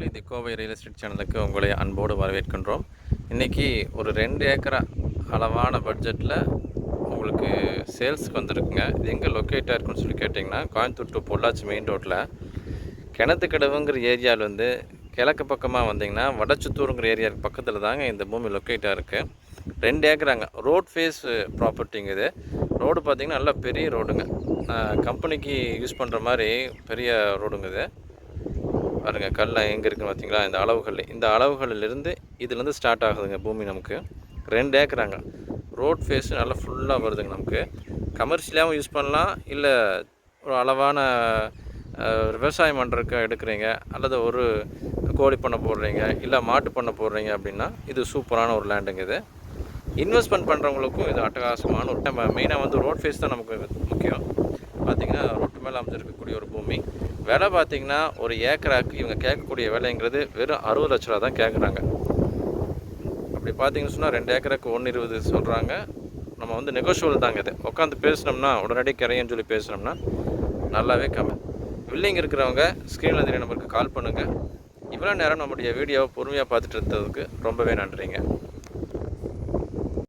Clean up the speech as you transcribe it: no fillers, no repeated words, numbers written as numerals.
நண்பர்களே, இது Kovai real estate சேனலுக்கு உங்களை அன்போடு வரவேற்கின்றோம். இன்றைக்கி ஒரு 2 ஏக்கரா அளவான பட்ஜெட்டில் உங்களுக்கு சேல்ஸுக்கு வந்திருக்குங்க. இது எங்கே லொக்கேட்டாக இருக்குன்னு சொல்லி கேட்டிங்கன்னா, கோயம்புத்தூர் டு பொள்ளாச்சி மெயின் ரோட்டில் கிணத்துக்கடவுங்கிற ஏரியாவிலேருந்து கிழக்கு பக்கமாக வந்தீங்கன்னா வடச்சுத்தூருங்கிற ஏரியாவுக்கு பக்கத்தில் தாங்க இந்த பூமி லொக்கேட்டாக இருக்குது. 2 ஏக்கராங்க. ரோட் ஃபேஸ் ப்ராப்பர்ட்டிங்க இது. ரோடு பார்த்திங்கன்னா நல்லா பெரிய ரோடுங்க. கம்பெனிக்கு யூஸ் பண்ணுற மாதிரி பெரிய ரோடுங்க இது. பாருங்கள், கல்லாம் எங்கே இருக்குன்னு பார்த்தீங்களா? இந்த அளவுகளிலிருந்து இதுலேருந்து ஸ்டார்ட் ஆகுதுங்க பூமி நமக்கு. 2 ஏக்கராங்க. ரோட் ஃபேஸு நல்லா ஃபுல்லாக வருதுங்க நமக்கு. கமர்ஷியலாகவும் யூஸ் பண்ணலாம், இல்லை ஒரு அளவான விவசாயம் பண்ணுறதுக்கு எடுக்கிறீங்க, அல்லது ஒரு கோழி பண்ணை போடுறீங்க, இல்லை மாட்டு பண்ணை போடுறீங்க அப்படின்னா இது சூப்பரான ஒரு லேண்டுங்க இது. இன்வெஸ்ட்மெண்ட் பண்ணுறவங்களுக்கும் இது அட்டகாசமான ஒரு நம்ம மெயினாக வந்து ரோட் ஃபேஸ் தான் நமக்கு முக்கியம். பார்த்திங்கன்னா ரோட்டு மேலே அமைஞ்சிருக்கக்கூடிய ஒரு பூமி. விலை பார்த்திங்கன்னா ஒரு ஏக்கராக்கு இவங்க கேட்கக்கூடிய விலைங்கிறது வெறும் 60 லட்ச ரூபா தான் கேட்குறாங்க. அப்படி பார்த்தீங்கன்னு சொன்னால் 2 ஏக்கராக்கு 1.20 சொல்கிறாங்க. நம்ம வந்து நெகோஷியபிள் தாங்க இது. உட்காந்து பேசினோம்னா உடனடி கரையன்னு சொல்லி பேசினோம்னா நல்லாவே கம்மி. வில்லிங் இருக்கிறவங்க ஸ்க்ரீனில் தெரிய நம்பருக்கு கால் பண்ணுங்கள். இவ்வளோ நேரம் நம்முடைய வீடியோவை பொறுமையாக பார்த்துட்டு இருந்ததுக்கு ரொம்பவே நன்றிங்க.